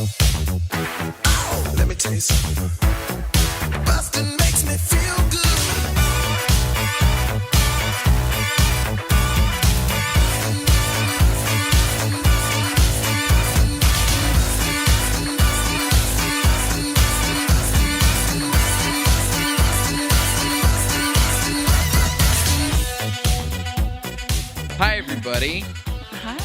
Oh, let me tell you something. Busting makes me feel good. Hi, everybody. Hi.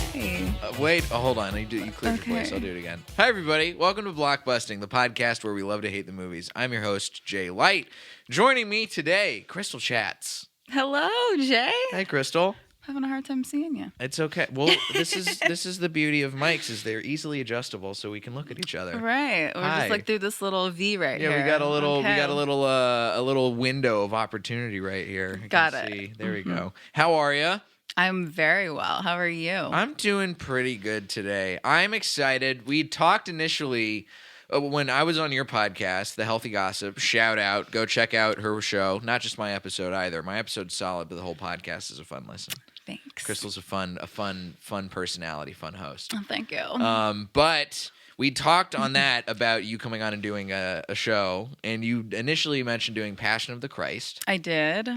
Hold on. You cleared your voice. I'll do it again. Hi, everybody. Welcome to Blockbusting, the podcast where we love to hate the movies. I'm your host, Jay Light. Joining me today, Krystle Chats. Hello, Jay. Hey, Krystle. Having a hard time seeing you. It's okay. Well, this is the beauty of mics is they're easily adjustable, so we can look at each other. Right. We're Hi. just like through this little V right here. Yeah, we got a Okay. little window of opportunity right here. You Got can it. see. There we go. How are you? I'm very well. How are you? I'm doing pretty good today. I'm excited. We talked initially when I was on your podcast, The Healthy Gossip. Shout out. Go check out her show. Not just my episode either. My episode's solid, but the whole podcast is a fun listen. Thanks. Krystle's a fun personality, fun host. Oh, thank you. But we talked on that about you coming on and doing a show, and you initially mentioned doing Passion of the Christ, I did.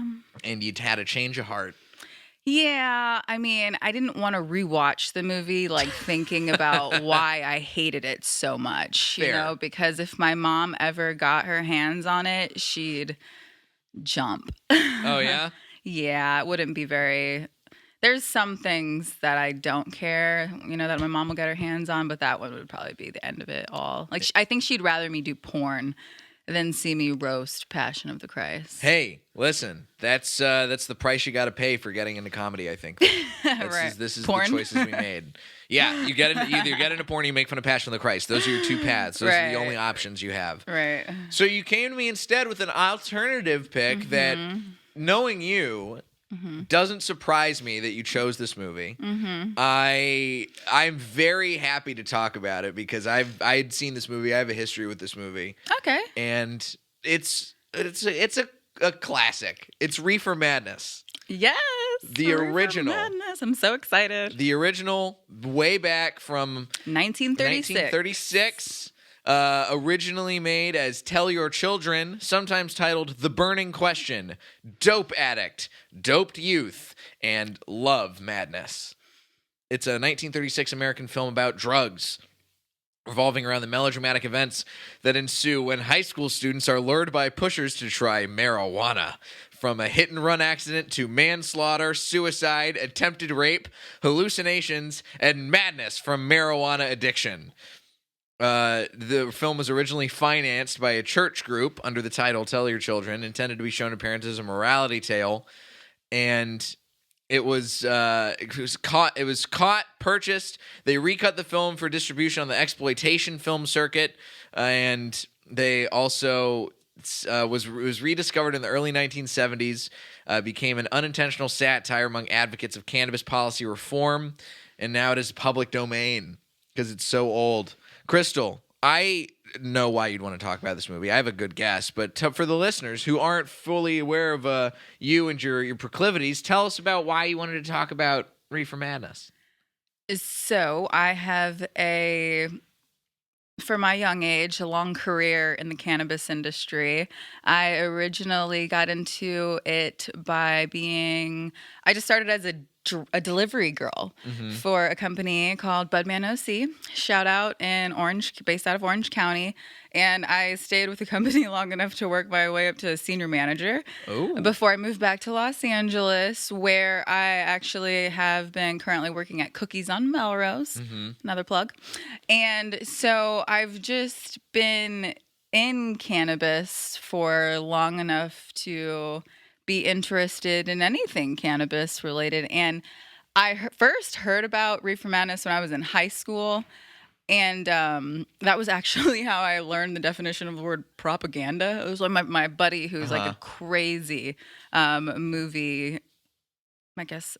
and you'd had a change of heart. Yeah, I mean, I didn't want to rewatch the movie, like thinking about why I hated it so much, you Fair. know, because if my mom ever got her hands on it, she'd jump. Oh, yeah? Yeah, it wouldn't be very. There's some things that I don't care, you know, that my mom will get her hands on, but that one would probably be the end of it all. Like, I think she'd rather me do porn than see me roast Passion of the Christ. Hey, listen, that's the price you got to pay for getting into comedy, I think. Right. This is Porn? the choices we made. Yeah, you either get into porn or you make fun of Passion of the Christ. Those are your two paths. Those are the Right. only options you have. Right. So you came to me instead with an alternative pick that, knowing you, doesn't surprise me that you chose this movie. I'm very happy to talk about it because I'd seen this movie. I have a history with this movie, Okay. and it's a classic. It's Reefer Madness. Yes. The Reefer original. Madness. I'm so excited. The original, way back from 1936. 1936. Originally made as Tell Your Children, sometimes titled The Burning Question, Dope Addict, Doped Youth, and Love Madness. It's a 1936 American film about drugs, revolving around the melodramatic events that ensue when high school students are lured by pushers to try marijuana. From a hit-and-run accident to manslaughter, suicide, attempted rape, hallucinations, and madness from marijuana addiction. The film was originally financed by a church group under the title Tell Your Children, intended to be shown to parents as a morality tale, and it was caught, purchased. They recut the film for distribution on the exploitation film circuit, and they also was rediscovered in the early 1970s, became an unintentional satire among advocates of cannabis policy reform, and now it is public domain because it's so old. Krystle, I know why you'd want to talk about this movie. I have a good guess, but for the listeners who aren't fully aware of you and your proclivities, tell us about why you wanted to talk about Reefer Madness. So I have for my young age, a long career in the cannabis industry. I originally got into it by I just started as a delivery girl for a company called Budman OC. Shout out based out of Orange County. And I stayed with the company long enough to work my way up to a senior manager before I moved back to Los Angeles, where I actually have been currently working at Cookies on Melrose, another plug. And so I've just been in cannabis for long enough to be interested in anything cannabis related. And I first heard about Reefer Madness when I was in high school. And that was actually how I learned the definition of the word propaganda. It was like my buddy who's like a crazy movie, I guess.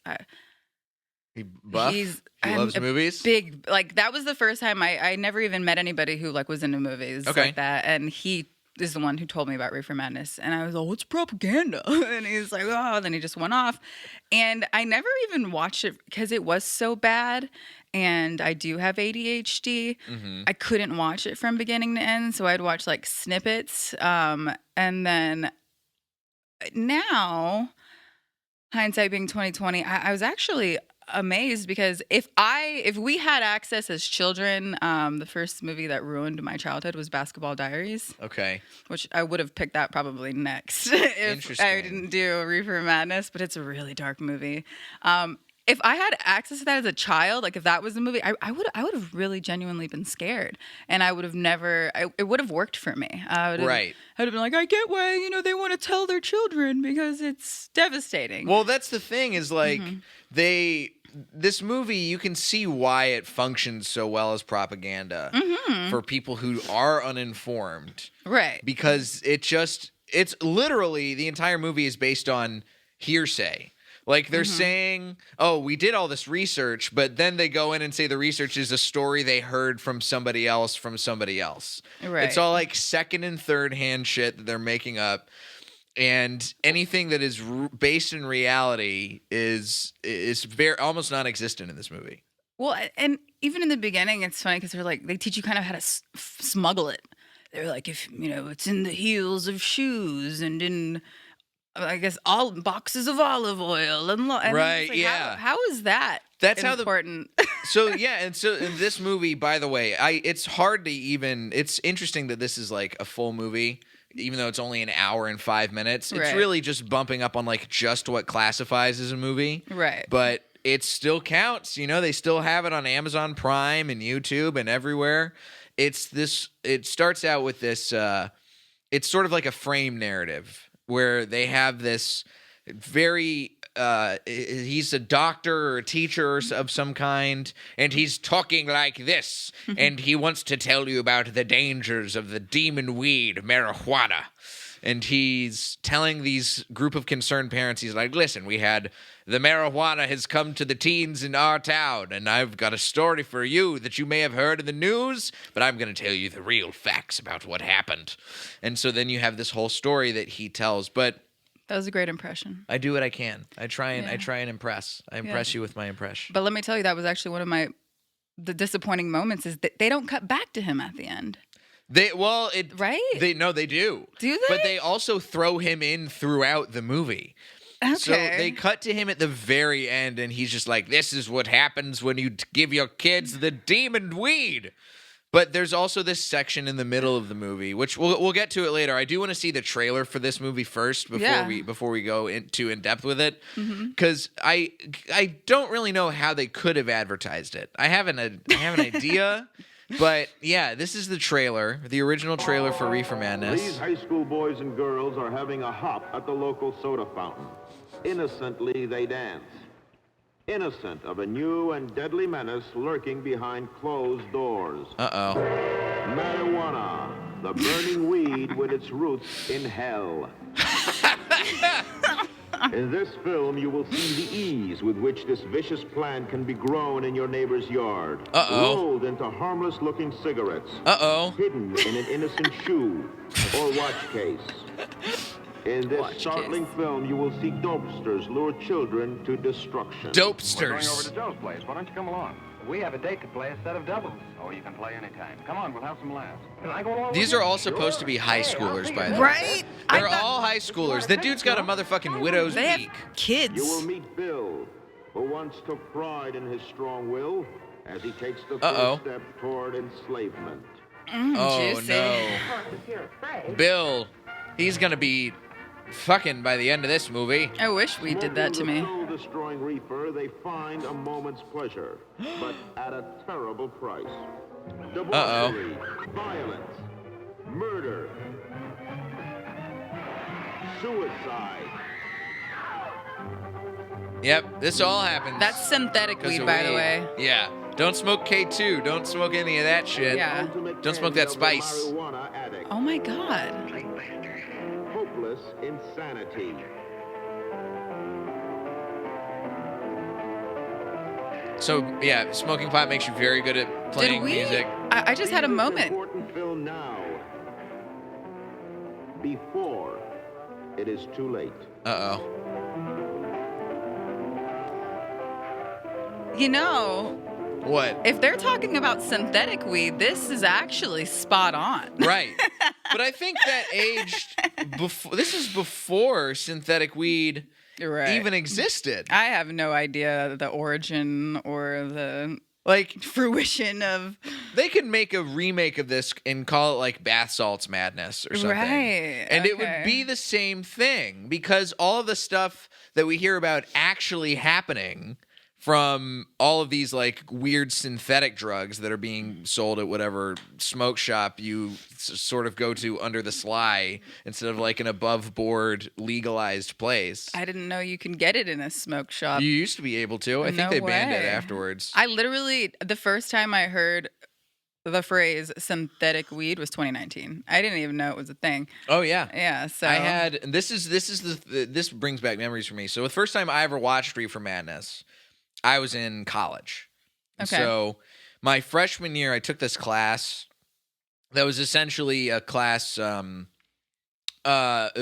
He buff? He loves movies? Big, like that was the first time I never even met anybody who like was into movies like that. And he is the one who told me about Reefer Madness. And I was like, what's propaganda? And he's like, oh, and then he just went off. And I never even watched it because it was so bad. And I do have ADHD. I couldn't watch it from beginning to end. So I'd watch like snippets. And then now, hindsight being 2020, I was actually amazed because if we had access as children, the first movie that ruined my childhood was Basketball Diaries. Okay. Which I would have picked that probably next if I didn't do Reefer Madness, but it's a really dark movie. If I had access to that as a child, like if that was the movie, I would have really genuinely been scared, and I would have never. It would have worked for me. Right. I'd have been like, I get why they want to tell their children because it's devastating. Well, that's the thing is like this movie, you can see why it functions so well as propaganda for people who are uninformed, right? Because it's literally the entire movie is based on hearsay. Like they're saying, oh, we did all this research, but then they go in and say the research is a story they heard from somebody else. Right. It's all like second and third hand shit that they're making up. And anything that is based in reality is very almost non-existent in this movie. Well, and even in the beginning, it's funny because they teach you kind of how to smuggle it. They're like, if it's in the heels of shoes and in, I guess, all boxes of olive oil and right, like, yeah. How is that? That's important. So in this movie, by the way, it's hard to even. It's interesting that this is like a full movie, even though it's only an hour and 5 minutes. It's really just bumping up on like just what classifies as a movie, right? But it still counts. They still have it on Amazon Prime and YouTube and everywhere. It starts out with this. It's sort of like a frame narrative, where they have this very he's a doctor or a teacher of some kind, and he's talking like this, and he wants to tell you about the dangers of the demon weed, marijuana. And he's telling these group of concerned parents, he's like, listen, the marijuana has come to the teens in our town, and I've got a story for you that you may have heard in the news, but I'm going to tell you the real facts about what happened. And so then you have this whole story that he tells, but that was a great impression. I do what I can. I try and impress. I impress you with my impression. But let me tell you, that was actually one of the disappointing moments is that they don't cut back to him at the end. Right? They do. Do they? But they also throw him in throughout the movie. Okay. So they cut to him at the very end, and he's just like, this is what happens when you give your kids the demon weed. But there's also this section in the middle of the movie, which we'll get to it later. I do want to see the trailer for this movie first before we go into in depth with it, because I don't really know how they could have advertised it. I have an idea. But yeah, this is the trailer, the original trailer for Reefer Madness. These high school boys and girls are having a hop at the local soda fountain. Innocently they dance. Innocent of a new and deadly menace lurking behind closed doors. Uh-oh. Marijuana, the burning weed with its roots in hell. In this film, you will see the ease with which this vicious plant can be grown in your neighbor's yard. Rolled into harmless-looking cigarettes. Hidden in an innocent shoe or watch case. In this startling film, you will see dopesters lure children to destruction. Dopesters. We're going over to Joe's place. Why don't you come along? We have a date to play a set of doubles. Oh, you can play anytime. Come on, we'll have some laughs. Can I go along? These are all supposed to be high schoolers, by the way. Right? They're all high schoolers. The dude's got a motherfucking widow's They have peak. kids. You will meet Bill, who once took pride in his strong will as he takes the first step toward enslavement. Juicy. No. Bill, he's going to be fucking by the end of this movie. I wish we did that to me. Soul-destroying reefer, they find a moment's pleasure, but at a terrible price. Debauchery, violence, murder, suicide. Yep, this all happens. That's synthetic weed, by the way. Yeah. Don't smoke K2. Don't smoke any of that shit. Yeah. Don't smoke that spice. Oh my God. Hopeless insanity. So, yeah, smoking pot makes you very good at playing music. I just had a moment. Important film now. before it is too late. Uh-oh. You know, What? if they're talking about synthetic weed, this is actually spot on. Right. But I think that aged before. This is before synthetic weed Right. even existed. I have no idea the origin or the Like, fruition of. they could make a remake of this and call it like Bath Salts Madness or something. Right, And it would okay. be the same thing because all of the stuff that we hear about actually happening from all of these like weird synthetic drugs that are being sold at whatever smoke shop you sort of go to under the sly instead of like an above board legalized place. I didn't know you can get it in a smoke shop. You used to be able to. I think No they banned it way. afterwards. I literally, the first time I heard the phrase synthetic weed was 2019. I didn't even know it was a thing. Oh yeah. Yeah, so I had and this brings back memories for me. So the first time I ever watched Reefer Madness, I was in college. Okay. So my freshman year, I took this class that was essentially a class. It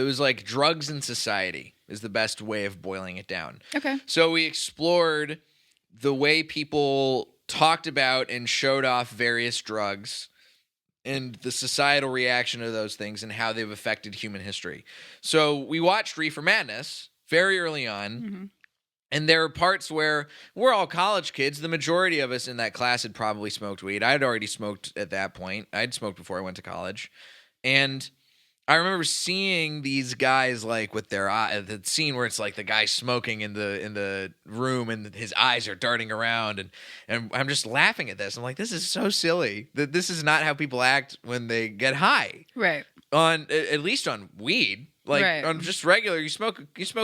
was like drugs in society is the best way of boiling it down. Okay. So we explored the way people talked about and showed off various drugs and the societal reaction to those things and how they've affected human history. So we watched Reefer Madness very early on. Mm-hmm. And there are parts where we're all college kids. The majority of us in that class had probably smoked weed. I had already smoked at that point. I'd smoked before I went to college. And I remember seeing these guys like with their eye, the scene where it's like the guy smoking in the room and his eyes are darting around and I'm just laughing at this. I'm like, this is so silly. This is not how people act when they get high. Right. At least on weed. Like Right. on just regular, you smoke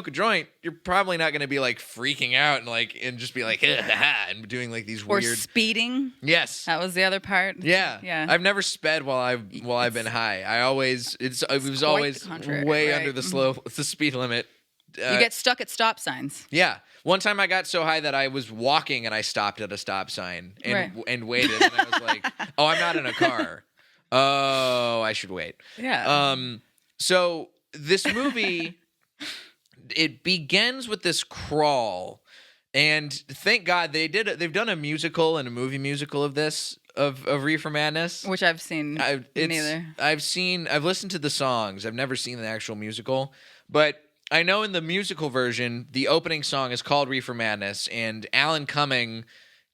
a joint, you're probably not going to be like freaking out and just be like and doing like these Or weird. speeding. Yes. That was the other part. Yeah. Yeah. I've never sped while I've been high. It was quite always the contrary, way right? under the speed limit. You get stuck at stop signs. Yeah. One time I got so high that I was walking and I stopped at a stop sign and waited and I was like, "Oh, I'm not in a car. Oh, I should wait." Yeah. So this movie, it begins with this crawl, and thank God they've done a musical and a movie musical of this of Reefer Madness. Which I've seen neither. I've listened to the songs. I've never seen the actual musical, but I know in the musical version, the opening song is called Reefer Madness, and Alan Cumming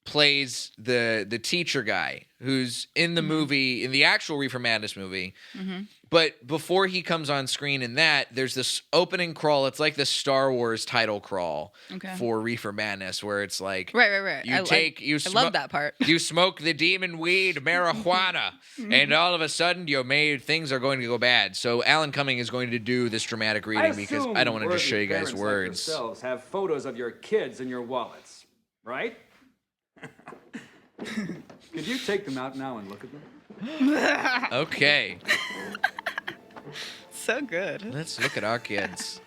plays the teacher guy who's in the movie, in the actual Reefer Madness movie. Mm-hmm. But before he comes on screen in that, there's this opening crawl. It's like the Star Wars title crawl for Reefer Madness, where it's like, Right. I love that part. You smoke the demon weed, marijuana, and all of a sudden things are going to go bad. So Alan Cumming is going to do this dramatic reading because I don't want to just show you guys words. Like yourselves have photos of your kids in your wallets, right? Could you take them out now and look at them? Okay. So good. Let's look at our kids.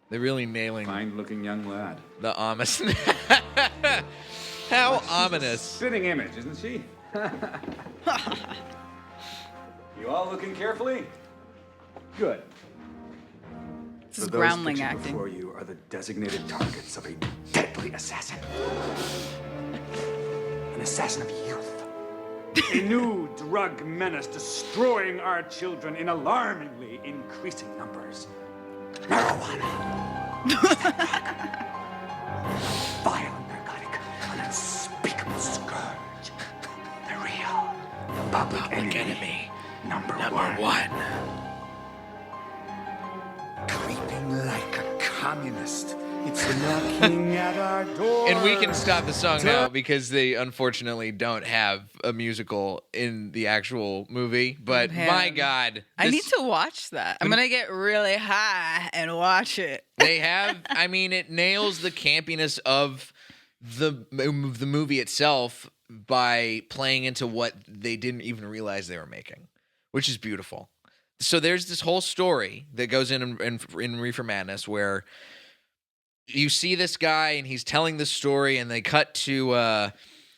They're really nailing Fine-looking young lad. the ominous. How ominous. Fitting image, isn't she? You all looking carefully? Good. This is For those groundling pictured acting. before you are the designated targets of a deadly assassin. An assassin of youth. A new drug menace destroying our children in alarmingly increasing numbers. Marijuana. Violent narcotic, an unspeakable scourge. The real public enemy. Number one. Creeping like a communist. It's knocking at our door. And we can stop the song now because they unfortunately don't have a musical in the actual movie. But Man. my God. I need to watch that. I'm going to get really high and watch it. They have, I mean, it nails the campiness of the movie itself by playing into what they didn't even realize they were making, which is beautiful. So there's this whole story that goes in Reefer Madness where you see this guy and he's telling this story and they cut to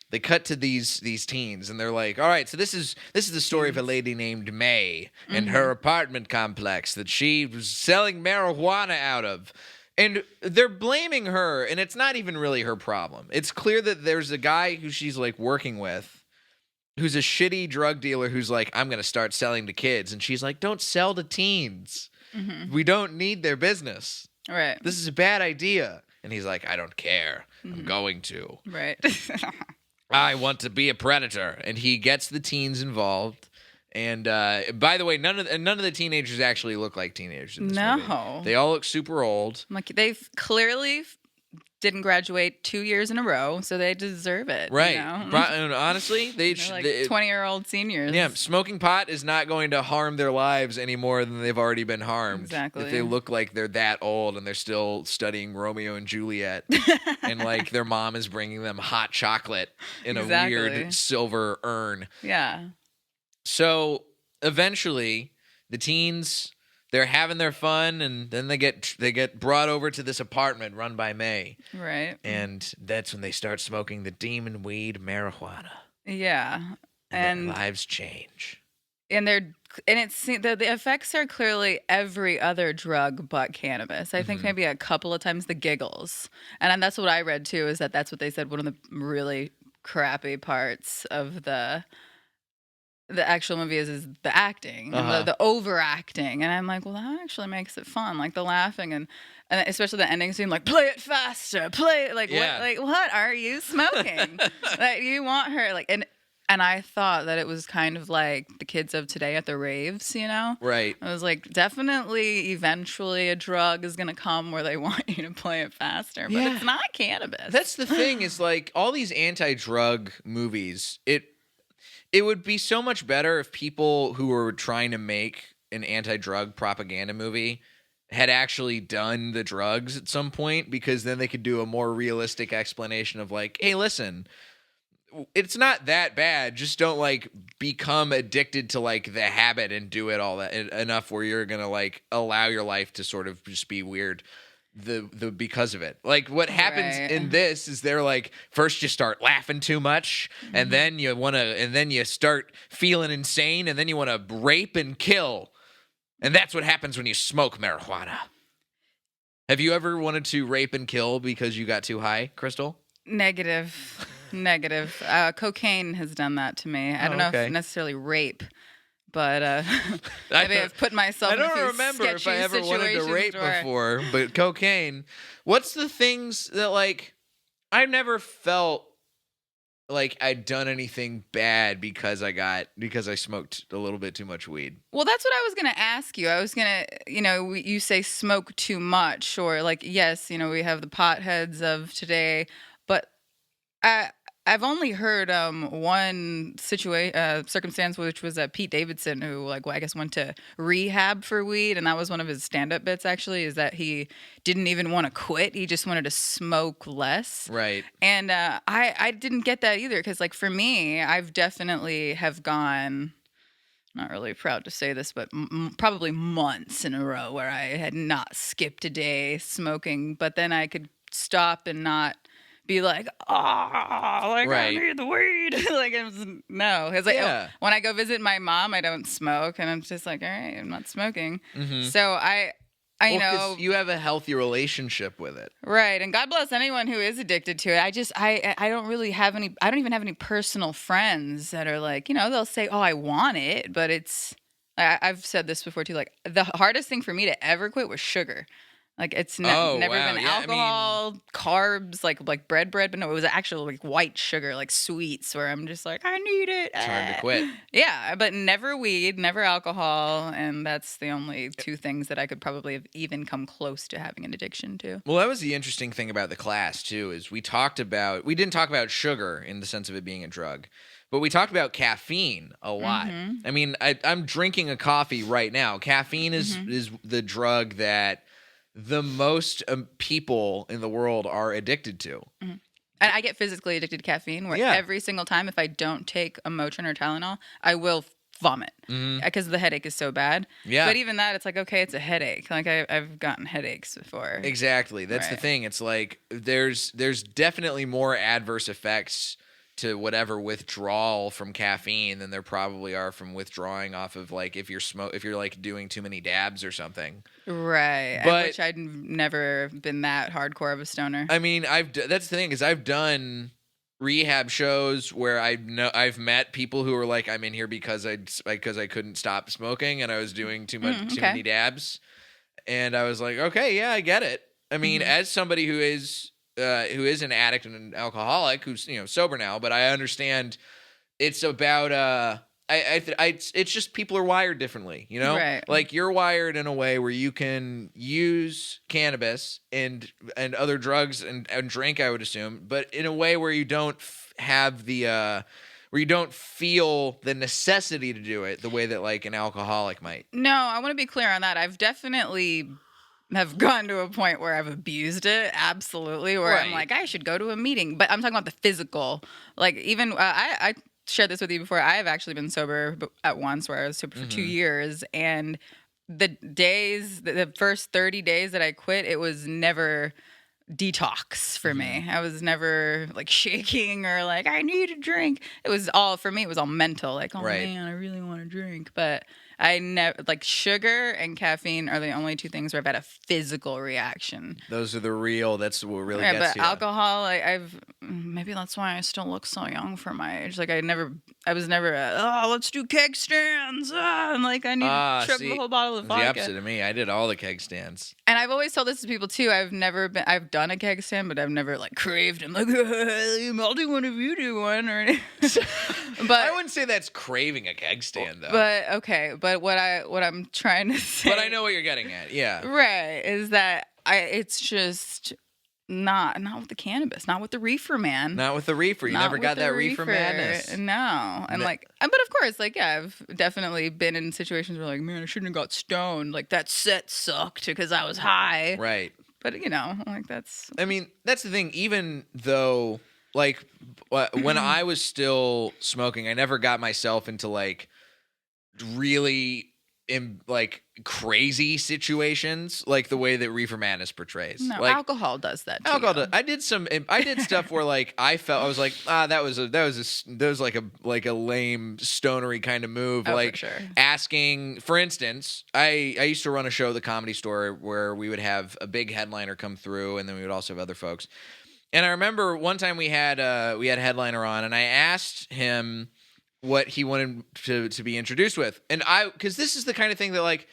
they cut to these teens, and they're like, all right, so this is the story of a lady named May and her apartment complex that she was selling marijuana out of. And they're blaming her, and it's not even really her problem. It's clear that there's a guy who she's like working with who's a shitty drug dealer who's like, I'm going to start selling to kids. And she's like, don't sell to teens. We don't need their business. Right. This is a bad idea. And he's like, I don't care. I'm going to. Right. I want to be a predator. And he gets the teens involved. And by the way, none of the teenagers actually look like teenagers in this movie. They all look super old. Like they've clearly didn't graduate 2 years in a row, so they deserve it. Right. You know? And honestly, they're like 20-year-old seniors. Yeah, smoking pot is not going to harm their lives any more than they've already been harmed. Exactly. If they look like they're that old and they're still studying Romeo and Juliet, and like their mom is bringing them hot chocolate in a weird silver urn. Yeah. So eventually, the teens, they're having their fun, and then they get brought over to this apartment run by May. Right. And that's when they start smoking the demon weed marijuana. Yeah. And their lives change. And the effects are clearly every other drug but cannabis. I think maybe a couple of times the giggles. And that's what I read too, is that's what they said one of the really crappy parts of the actual movie is the acting, the overacting. And I'm like, well, that actually makes it fun. Like the laughing and especially the ending scene, like, play it faster, play it. Like, what are you smoking? Like, you want her, like, and I thought that it was kind of like the kids of today at the raves, you know? Right. I was like, definitely, eventually a drug is going to come where they want you to play it faster. But it's not cannabis. That's the thing, is like all these anti-drug movies, it would be so much better if people who were trying to make an anti-drug propaganda movie had actually done the drugs at some point, because then they could do a more realistic explanation of like, hey, listen, it's not that bad. Just don't like become addicted to like the habit and do it all that enough where you're going to like allow your life to sort of just be weird. The because of it. Like what happens in this is they're like, first you start laughing too much, and then you start feeling insane, and then you want to rape and kill. And that's what happens when you smoke marijuana. Have you ever wanted to rape and kill because you got too high, Krystle? Negative. Cocaine has done that to me. I don't know if necessarily rape, but maybe I've put myself in a few sketchy situations. I don't remember if I ever wanted to rape before, but cocaine. What's the things that, like, I've never felt like I'd done anything bad because I smoked a little bit too much weed. Well, that's what I was going to ask you. I was going to, you say smoke too much, or like, yes, we have the potheads of today, but I've only heard one circumstance, which was Pete Davidson, who I guess went to rehab for weed, and that was one of his stand-up bits. Actually, is that he didn't even want to quit; he just wanted to smoke less. Right. And I didn't get that either, because for me, I've definitely have gone. Not really proud to say this, but probably months in a row where I had not skipped a day smoking, but then I could stop and not be like, I need the weed. No. It's like, when I go visit my mom, I don't smoke, and I'm just like, all right, I'm not smoking. Mm-hmm. So I you have a healthy relationship with it, right? And God bless anyone who is addicted to it. I don't really have any. I don't even have any personal friends that are like, they'll say, oh, I want it, but it's. I've said this before too. Like, the hardest thing for me to ever quit was sugar. Like, it's never been alcohol, carbs, like bread, but no, it was actual white sugar, like sweets, where I'm just like, I need it. It's hard to quit. Yeah, but never weed, never alcohol, and that's the only two things that I could probably have even come close to having an addiction to. Well, that was the interesting thing about the class too, is we didn't talk about sugar in the sense of it being a drug, but we talked about caffeine a lot. Mm-hmm. I mean, I'm drinking a coffee right now. Caffeine is the drug that the most people in the world are addicted to. Mm-hmm. And I get physically addicted to caffeine, where every single time, if I don't take a Motrin or Tylenol, I will vomit because the headache is so bad. Yeah. But even that, it's like, okay, it's a headache. Like, I've gotten headaches before. Exactly. That's the thing. It's like there's definitely more adverse effects to whatever withdrawal from caffeine than there probably are from withdrawing off of like if you're like doing too many dabs or something. Right. But which I'd never been that hardcore of a stoner. I mean, that's the thing is I've done rehab shows where I've met people who were like, I'm in here because I couldn't stop smoking and I was doing too many dabs, and I was like, okay, yeah, I get it. I mean, as somebody who is an addict and an alcoholic who's sober now, but I understand it's about it's just people are wired differently, Right. Like you're wired in a way where you can use cannabis and other drugs and drink, I would assume, but in a way where you don't have the where you don't feel the necessity to do it the way that like an alcoholic might. No, I want to be clear on that. I've definitely have gotten to a point where I've abused it, absolutely, where I'm like, I should go to a meeting. But I'm talking about the physical. Like even I shared this with you before. I have actually been sober at once where I was sober for 2 years. And the first 30 days that I quit, it was never detox for me. I was never like shaking or like, I need a drink. It was all, for me, it was all mental. Like, oh man, I really want to drink. But I never, like sugar and caffeine are the only two things where I've had a physical reaction. Those are that's what really gets but you. Alcohol, maybe that's why I still look so young for my age. Like I was never let's do keg stands. And like I need to chug the whole bottle of vodka. The opposite of me. I did all the keg stands. And I've always told this to people too. I've done a keg stand, but I've never like craved and like, I'll do one if you do one or anything. But I wouldn't say that's craving a keg stand though. But okay. But what I'm trying to say. But I know what you're getting at. Yeah. Right. Is that it's just not with the cannabis, not with the reefer, man. Not with the reefer. You never got that reefer madness. No. And but of course, like, yeah, I've definitely been in situations where like, man, I shouldn't have got stoned. Like that set sucked because I was high. Right. But like that's. I mean, that's the thing. Even though, like, when I was still smoking, I never got myself into like really in like crazy situations like the way that Reefer Madness portrays. No, like, alcohol does that too. I did stuff where like I was like, that was like a lame stonery kind of move. Like for sure. Asking, for instance, I used to run a show at the Comedy Store where we would have a big headliner come through and then we would also have other folks. And I remember one time we had a headliner on and I asked him what he wanted to be introduced with. And because this is the kind of thing that like,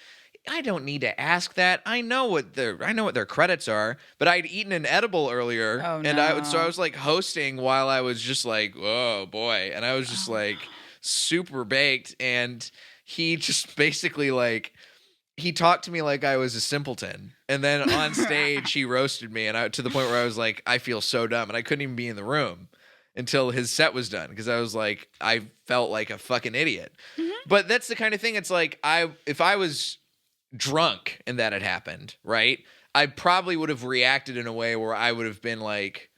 I don't need to ask that. I know what their credits are, but I'd eaten an edible earlier. Oh, no. And I was like hosting while I was just like, oh boy. And I was just like super baked. And he just basically like, he talked to me like I was a simpleton. And then on stage, he roasted me. And to the point where I was like, I feel so dumb. And I couldn't even be in the room until his set was done because I was like, I felt like a fucking idiot. Mm-hmm. But that's the kind of thing. It's like if I was drunk and that had happened, right? I probably would have reacted in a way where I would have been like,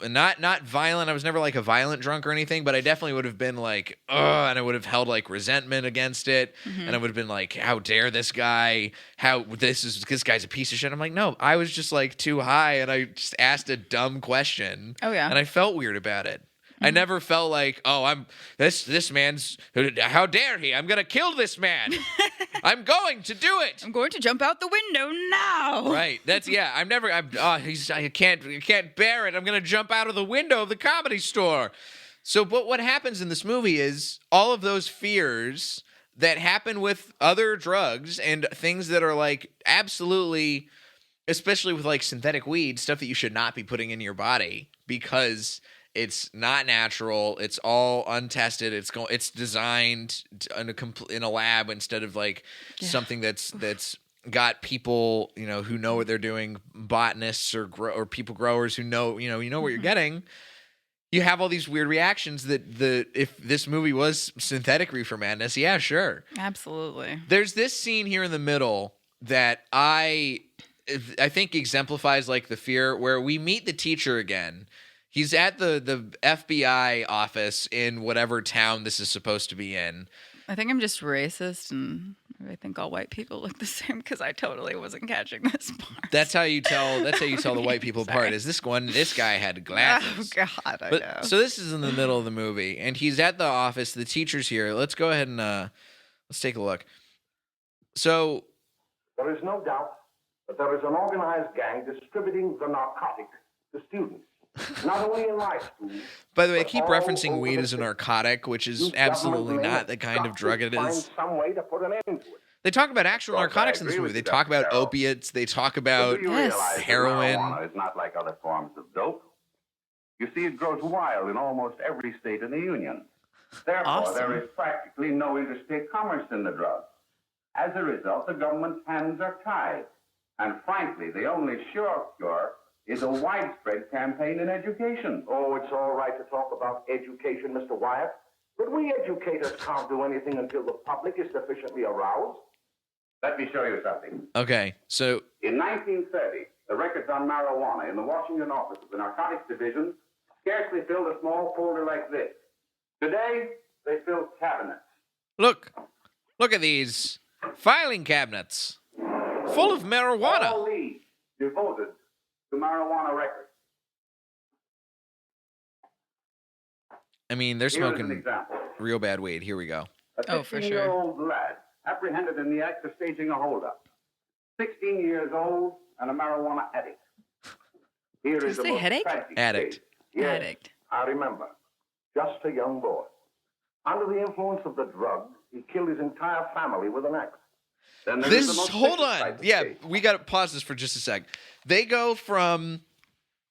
not violent. I was never like a violent drunk or anything, but I definitely would have been like, and I would have held like resentment against it. Mm-hmm. And I would have been like, how dare this guy? This guy's a piece of shit. I'm like, no, I was just like too high and I just asked a dumb question. Oh yeah. And I felt weird about it. I never felt like, I'm this man's, how dare he? I'm going to kill this man. I'm going to do it. I'm going to jump out the window now. Right. I can't bear it. I'm going to jump out of the window of the Comedy Store. So, but what happens in this movie is all of those fears that happen with other drugs and things that are like absolutely, especially with like synthetic weed, stuff that you should not be putting in your body because it's not natural. It's all untested. It's designed in a lab instead of like something that's got people who know what they're doing, botanists or people growers who know what you're getting. You have all these weird reactions that if this movie was synthetic Reefer Madness, yeah, sure, absolutely. There's this scene here in the middle that I think exemplifies like the fear where we meet the teacher again. He's at the FBI office in whatever town this is supposed to be in. I think I'm just racist and I think all white people look the same because I totally wasn't catching this part. That's how you tell the white people apart. Sorry. Is this guy had glasses. Oh God, I know. So this is in the middle of the movie, and he's at the office. The teacher's here. Let's go ahead and let's take a look. So there is no doubt that there is an organized gang distributing the narcotic to students, not only in my school. By the way, I but keep all referencing over weed the as a city. narcotic, which is Youth absolutely government not the kind of got drug to it find is. some way to put an end to it. They talk about actual Of course, I narcotics in this agree movie. with They you, talk about Darryl. opiates. They talk But about do you Yes. realize that heroin. marijuana is not like other forms of dope? You see, it grows wild in almost every state in the Union. Therefore, Awesome. there is practically no interstate commerce in the drug. As a result, the government's hands are tied. And frankly, the only sure cure is a widespread campaign in education. Oh, it's all right to talk about education, Mr. Wyatt, but we educators can't do anything until the public is sufficiently aroused. Let me show you something. Okay, so In 1930, the records on marijuana in the Washington office of the Narcotics Division scarcely filled a small folder like this. Today, they fill cabinets. look at these filing cabinets full of marijuana. All these devoted to marijuana records. I mean, they're Here is an smoking example. real bad weed. Here we go. A Oh, for 16-year-old lad apprehended in the act of staging a holdup. 16 years old and a marijuana addict. Here Did is you the say most headache? tragic Addict. case. Yes. Addict. I remember, just a young boy. Under the influence of the drug, he killed his entire family with an axe. Then there is the This most hold vicious on. type of Yeah, case. we got to pause this for just a sec. They go from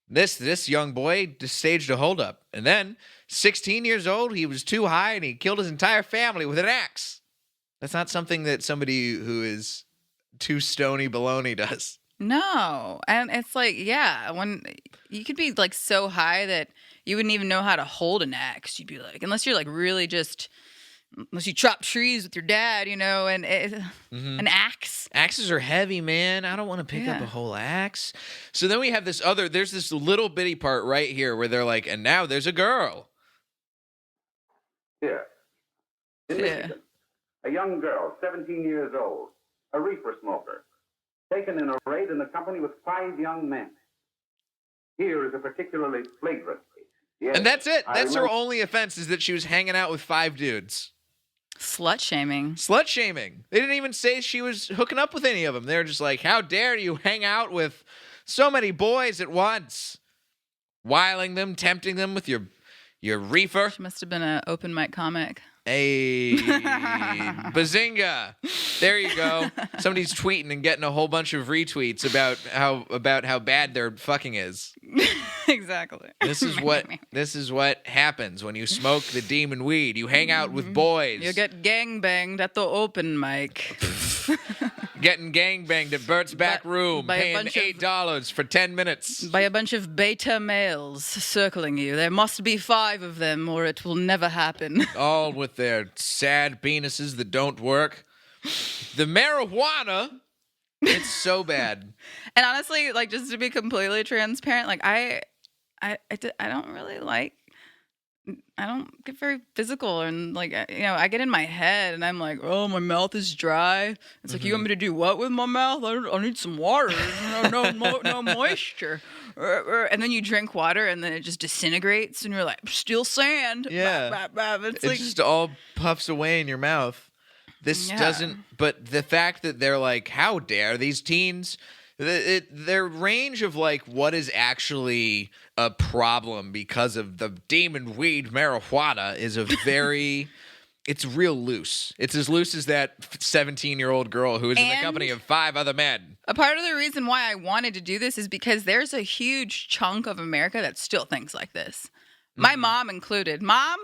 this young boy staged a holdup, and then 16 years old, he was too high and he killed his entire family with an axe. That's not something that somebody who is too stony baloney does. No, and it's like, yeah, when you could be like so high that you wouldn't even know how to hold an axe. You'd be like, unless you're like really just, unless you chop trees with your dad, and an axe. Axes are heavy, man. I don't want to pick up Yeah. a whole axe. So then we have there's this little bitty part right here where they're like, and now there's a girl. Here. In Yeah. Michigan, a young girl, 17 years old, a reefer smoker, taken in a raid in the company with 5 young men. Here is a particularly flagrant case. Yes, And that's it. I That's her remember- only offense is that she was hanging out with 5 dudes. Slut shaming. Slut shaming. They didn't even say she was hooking up with any of them. They were just like, how dare you hang out with so many boys at once? Wiling them, tempting them with your reefer. She must have been an open mic comic. Hey, bazinga! There you go. Somebody's tweeting and getting a whole bunch of retweets about how bad their fucking is. Exactly. This is what happens when you smoke the demon weed. You hang out with boys. You get gangbanged at the open mic. Getting gangbanged at Bert's back room, by a paying bunch of- $8 for 10 minutes. By a bunch of beta males circling you. There must be 5 of them or it will never happen. All with their sad penises that don't work. The marijuana, it's so bad. And honestly, like, just to be completely transparent, like I don't really like, I don't get very physical, and like, I get in my head and I'm like, oh, my mouth is dry. It's like, you want me to do what with my mouth? I need some water. No moisture. And then you drink water and then it just disintegrates and you're like, still sand. Yeah. Bah, bah, bah. It's It like, just all puffs away in your mouth. This Yeah. doesn't, but the fact that they're like, how dare these teens? Their range of like what is actually a problem because of the demon weed marijuana is a very, it's real loose. It's as loose as that 17-year-old girl who is in the And- company of 5 other men. a part of the reason why I wanted to do this is because there's a huge chunk of America that still thinks like this. My mom included. Mom,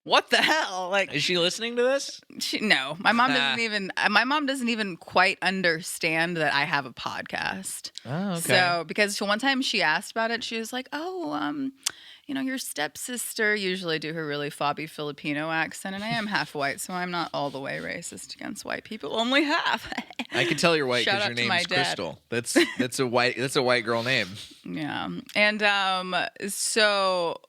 what the hell? Like, Is she listening to this? no, my mom doesn't even. My mom doesn't even quite understand that I have a podcast. Oh, okay. So because one time she asked about it, she was like, "Oh, your stepsister usually do her really fobby Filipino accent, and I am half white, so I'm not all the way racist against white people. Only half." I can tell you're white Shout because out your to name my is dad. Krystle. That's a white girl name. Yeah. And so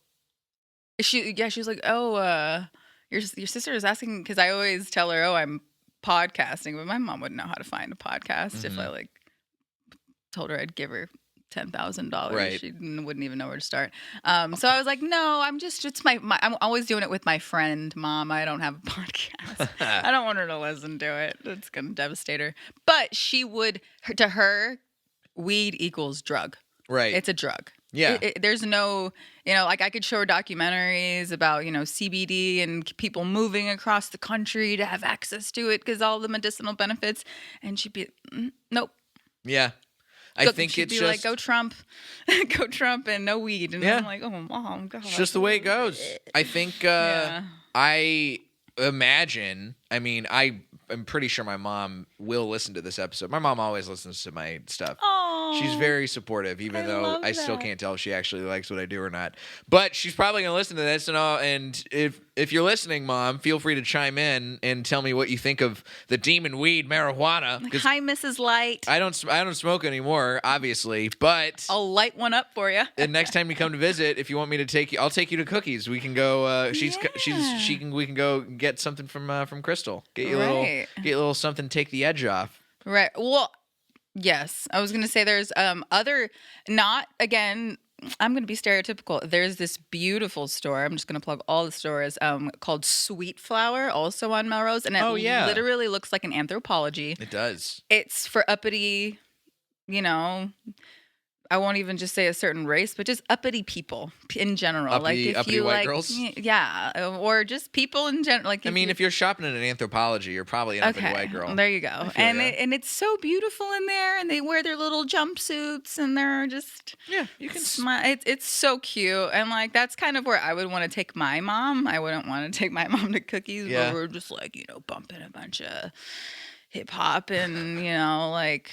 she was like, "Oh, your sister is asking," because I always tell her, "Oh, I'm podcasting, but my mom wouldn't know how to find a podcast if I Mm-hmm. like told her I'd give her $10,000. Right. She wouldn't even know where to start. So I was like, no, it's my I'm always doing it with my friend, Mom. I don't have a podcast. I don't want her to listen to it. It's going to devastate her. But she would, to her, weed equals drug. Right. It's a drug. Yeah. There's no, like I could show her documentaries about, CBD and people moving across the country to have access to it because all the medicinal benefits. And she'd be, nope. Yeah. I think she'd it's be just like, go Trump, and no weed. And Yeah. I'm like, oh, Mom, God. it's just the way it goes. I think I imagine. I mean, I'm pretty sure my mom will listen to this episode. My mom always listens to my stuff. Aw, She's very supportive, even I though love I still that. can't tell if she actually likes what I do or not. But she's probably gonna listen to this, and if you're listening, Mom, feel free to chime in and tell me what you think of the demon weed marijuana. 'Cause hi, Mrs. Light. I don't smoke anymore, obviously, but I'll light one up for you. the next time you come to visit, if you want me to take you, I'll take you to Cookies. We can go. We can go get something from Krystle. Get you Right. a little something. Take the edge off. Right. Well, yes. I was going to say there's not again, I'm going to be stereotypical. There's this beautiful store. I'm just going to plug all the stores called Sweet Flower, also on Melrose. And it literally looks like an Anthropology. It does. It's for uppity, I won't even just say a certain race, but just uppity people in general. Uppity white girls? Yeah. Or just people in general. Like, If you're shopping at an Anthropology, you're probably an uppity white girl. There you go. feel And ya. it's so beautiful in there, and they wear their little jumpsuits, and they're just You can smile. It's so cute, and like that's kind of where I would want to take my mom. I wouldn't want to take my mom to Cookies, Yeah. but we're just like bumping a bunch of hip hop and like.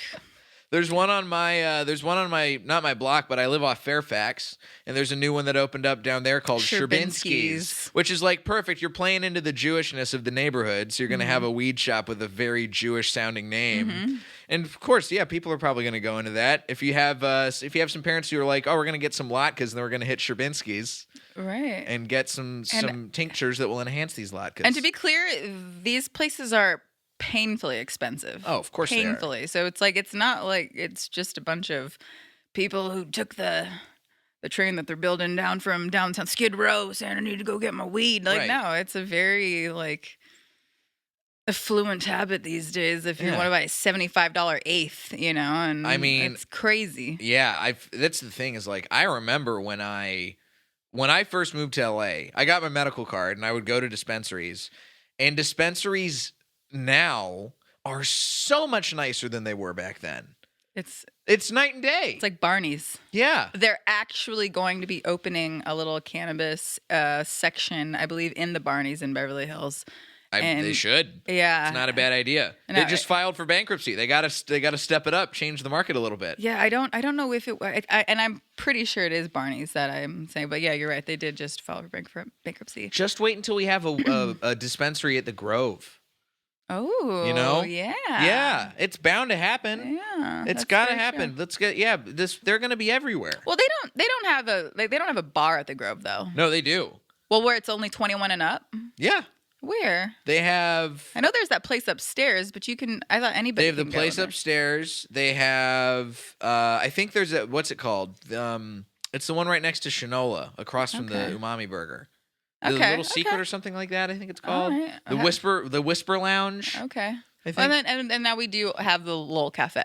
There's one on my not my block, but I live off Fairfax, and there's a new one that opened up down there called Sherbinski's, which is like perfect. You're playing into the Jewishness of the neighborhood, so you're gonna have a weed shop with a very Jewish sounding name, and of course, people are probably gonna go into that. If you have some parents who are like, oh, we're gonna get some latkes, and then we're gonna hit Sherbinski's, Right. and get some tinctures that will enhance these latkes. And to be clear, these places are painfully expensive. Oh, of course they are. painfully. So it's not like it's just a bunch of people who took the train that they're building down from downtown Skid Row saying I need to go get my weed. Like Right. no, it's a very affluent habit these days. If you want to buy a $75 eighth, and I mean, it's crazy. Yeah, that's the thing is I remember when I first moved to LA, I got my medical card and I would go to dispensaries, and dispensaries now are so much nicer than they were back then. It's night and day. It's like Barney's. Yeah. They're actually going to be opening a little cannabis section, I believe, in the Barney's in Beverly Hills. They should. Yeah. It's not a bad idea. No, They just filed for bankruptcy. They got to step it up, change the market a little bit. Yeah, I don't know if and I'm pretty sure it is Barney's that I'm saying, but yeah, you're right. They did just file for bankruptcy. Just wait until we have a dispensary at the Grove. Oh, yeah. Yeah, it's bound to happen. Yeah, It's that's got to very happen. true. Let's get they're going to be everywhere. Well, they don't have a bar at the Grove though. No, they do. Well, where it's only 21 and up. Yeah. Where? They have I know there's that place upstairs, but I thought anybody. They have the can go place there. upstairs. They have I think there's what's it called? It's the one right next to Shinola, across from the Umami Burger. The Little Secret or something like that, I think it's called. All right. The Whisper Lounge. Okay. I think. Well, and now we do have the Lowell Cafe,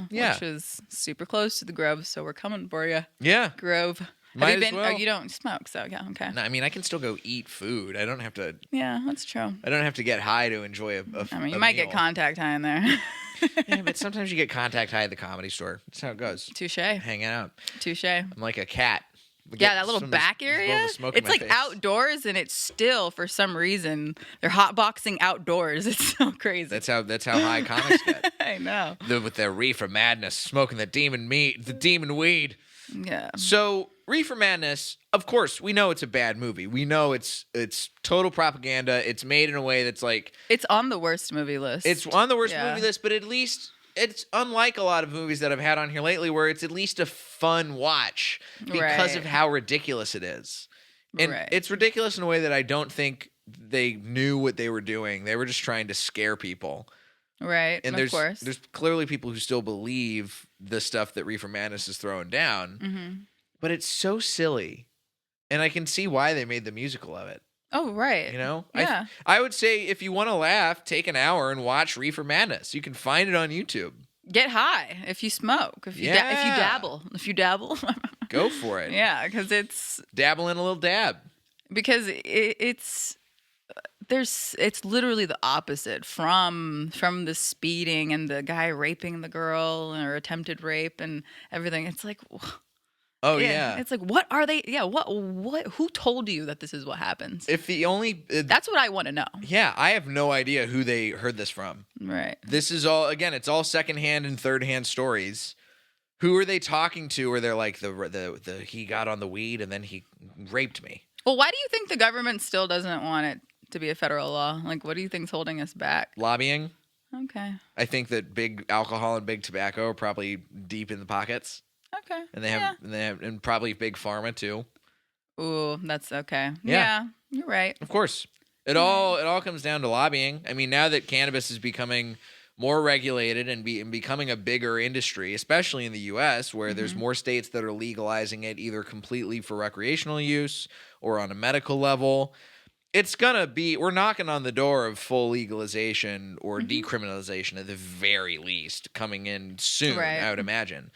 Yeah. which is super close to the Grove, so we're coming for you, Yeah. Grove. Might Have you as been? well. Oh, you don't smoke, so yeah, okay. No, I mean I can still go eat food. I don't have to Yeah, that's true. get high to enjoy a I mean, you a might meal. get contact high in there. Yeah, but sometimes you get contact high at the Comedy Store. That's how it goes. Touche. Hanging out. Touche. I'm like a cat. Yeah, that little back area. It's like outdoors, and it's still for some reason they're hotboxing outdoors. It's so crazy. That's how high comics get. I know. With their Reefer Madness, smoking the demon weed. Yeah. So Reefer Madness, of course, we know it's a bad movie. We know it's total propaganda. It's made in a way that's like It's on the worst movie list. it's on the worst Yeah. movie list, but at least it's unlike a lot of movies that I've had on here lately, where it's at least a fun watch because Right. of how ridiculous it is. And Right. it's ridiculous in a way that I don't think they knew what they were doing. They were just trying to scare people. Right. And of course. there's clearly people who still believe the stuff that Reefer Madness is throwing down. Mm-hmm. But it's so silly. And I can see why they made the musical of it. Oh, right. You know? Yeah. I would say if you want to laugh, take an hour and watch Reefer Madness. You can find it on YouTube. Get high if you smoke. If you dabble. If you dabble. Go for it. Yeah, because it's... Dabble in a little dab. Because it's literally the opposite from the speeding and the guy raping the girl or attempted rape and everything. It's like... Oh yeah. It's like, what are they? Yeah. What, who told you that this is what happens? That's what I want to know. Yeah. I have no idea who they heard this from. Right. This is all, again, it's all secondhand and thirdhand stories. Who are they talking to where they're like, he got on the weed and then he raped me? Well, why do you think the government still doesn't want it to be a federal law? Like, what do you think's holding us back? Lobbying. Okay. I think that big alcohol and big tobacco are probably deep in the pockets. Okay. And they have and probably big pharma too. Ooh, that's okay. Yeah, you're right. Of course. It all comes down to lobbying. I mean, now that cannabis is becoming more regulated and becoming a bigger industry, especially in the US, where there's more states that are legalizing it either completely for recreational use or on a medical level. We're knocking on the door of full legalization or decriminalization at the very least coming in soon, I would imagine.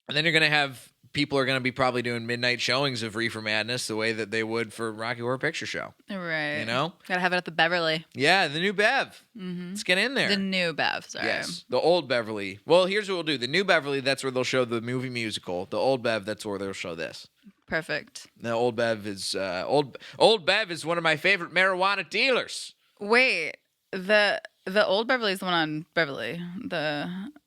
And then you're going to have people are going to be probably doing midnight showings of Reefer Madness the way that they would for Rocky Horror Picture Show. Right. You know? Gotta have it at the Beverly. Yeah, the new Bev. Let's get in there. The new Bev, sorry. Yes, the old Beverly. Well, here's what we'll do. The new Beverly, that's where they'll show the movie musical. The old Bev, that's where they'll show this. Perfect. The old Bev is old Bev is one of my favorite marijuana dealers. Wait, the old Beverly is the one on Beverly.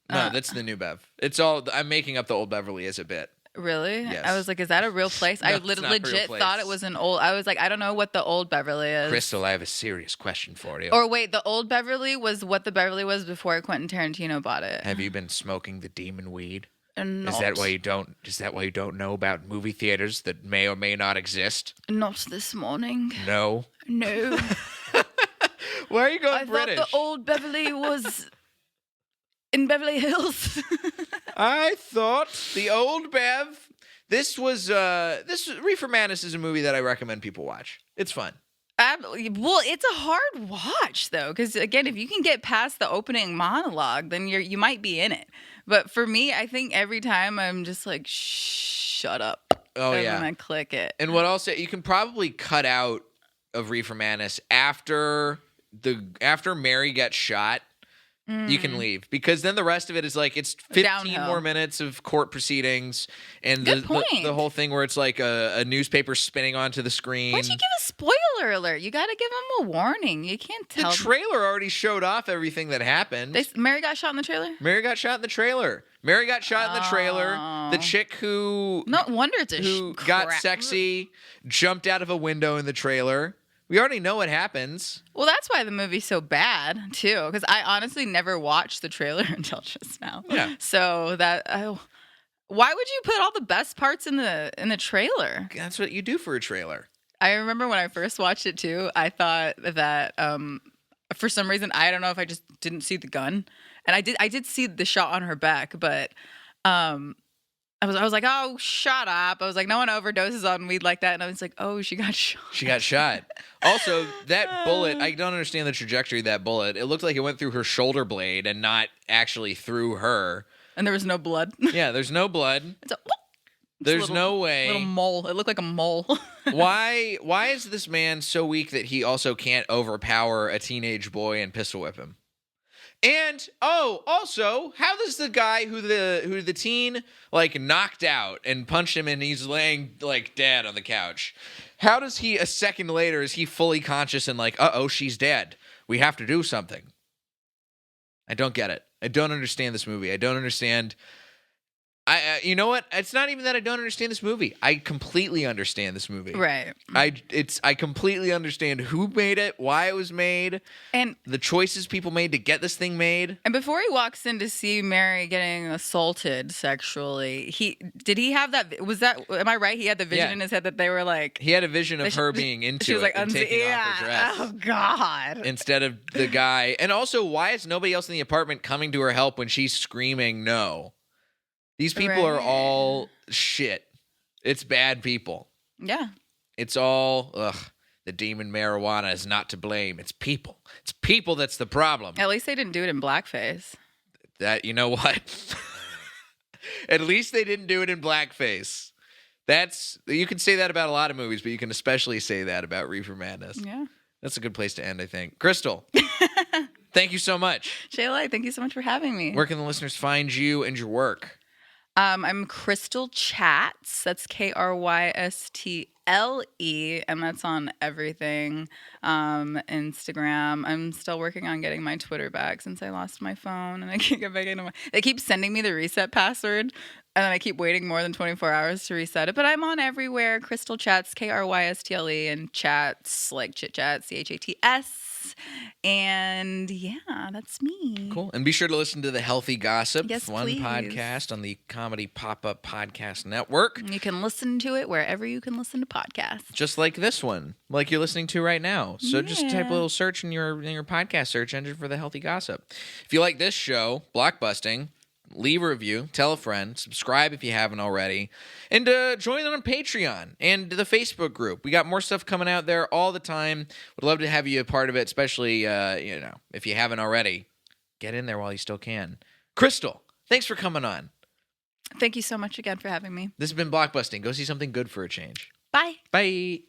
No, that's the new Bev. It's all. I'm making up the old Beverly as a bit. Really? Yes. I was like, is that a real place? No, I it's not a real legit place. thought it was an old. I was like, I don't know what the old Beverly is. Krystle, I have a serious question for you. Or wait, the old Beverly was what the Beverly was before Quentin Tarantino bought it. Have you been smoking the demon weed? Not. Is that why you don't know about movie theaters that may or may not exist? Not this morning. No. No. Why are you going I British? thought the old Beverly was in Beverly Hills. I thought the old Bev. This Reefer Madness is a movie that I recommend people watch. It's fun. Well, it's a hard watch though, because again, if you can get past the opening monologue, then you might be in it. But for me, I think every time I'm just like, shut up. Oh and yeah. then I click it. And what I'll say, you can probably cut out of Reefer Madness after Mary gets shot. You can leave because then the rest of it is like it's 15 Downhill. more minutes of court proceedings and Good the point. whole thing where it's like a newspaper spinning onto the screen. Why'd you give a spoiler alert? You got to give them a warning. You can't The tell. trailer already showed off everything that happened. Mary got shot in the trailer? Mary got shot in the trailer. The chick who No wonder it's got crap. sexy jumped out of a window in the trailer. We already know what happens. Well, that's why the movie's so bad, too, because I honestly never watched the trailer until just now. Yeah. So why would you put all the best parts in the trailer? That's what you do for a trailer. I remember when I first watched it, too, I thought that for some reason, I don't know if I just didn't see the gun. And I did see the shot on her back, but I was like, oh, shut up. I was like, no one overdoses on weed like that. And I was like, oh, she got shot. She got shot. Also, that bullet, I don't understand the trajectory of that bullet. It looked like it went through her shoulder blade and not actually through her. And there was no blood. Yeah, there's no blood. There's no way. Little mole. It looked like a mole. Why is this man so weak that he also can't overpower a teenage boy and pistol whip him? And also, how does the guy who the teen like knocked out and punched him and he's laying like dead on the couch? How does he a second later is he fully conscious and like, she's dead. We have to do something. I don't get it. I don't understand this movie. I don't understand You know what? It's not even that I don't understand this movie. I completely understand this movie. Right. I completely understand who made it, why it was made, and the choices people made to get this thing made. And before he walks in to see Mary getting assaulted sexually, did he have that? Was that? Am I right? He had the vision in his head that they were like. He had a vision of her being into she was it like, and taking off her dress. Oh God. Instead of the guy, and also, why is nobody else in the apartment coming to her help when she's screaming no? These people are all shit. It's bad people. Yeah. It's all, the demon marijuana is not to blame. It's people. It's people that's the problem. At least they didn't do it in blackface. You know what? At least they didn't do it in blackface. You can say that about a lot of movies, but you can especially say that about Reefer Madness. Yeah. That's a good place to end, I think. Krystle, thank you so much. Shayla, thank you so much for having me. Where can the listeners find you and your work? I'm Krystle Chats. That's Krystle, and that's on everything. Instagram. I'm still working on getting my Twitter back since I lost my phone, and I can't get back into They keep sending me the reset password, and then I keep waiting more than 24 hours to reset it. But I'm on everywhere. Krystle Chats, Krystle, and chats like chit chat, CHATS. And yeah, that's me. Cool. And be sure to listen to the Healthy Gossip, Yes, fun please. podcast on the Comedy Pop-Up Podcast Network. You can listen to it wherever you can listen to podcasts. Just like this one, like you're listening to right now. So just type a Yeah. little search in your podcast search engine for the Healthy Gossip. If you like this show, Blockbusting, leave a review, tell a friend, subscribe if you haven't already, and join on Patreon and the Facebook group. We got more stuff coming out there all the time. Would love to have you a part of it, especially if you haven't already. Get in there while you still can. Krystle, thanks for coming on. Thank you so much again for having me. This has been Blockbusting. Go see something good for a change. Bye. Bye.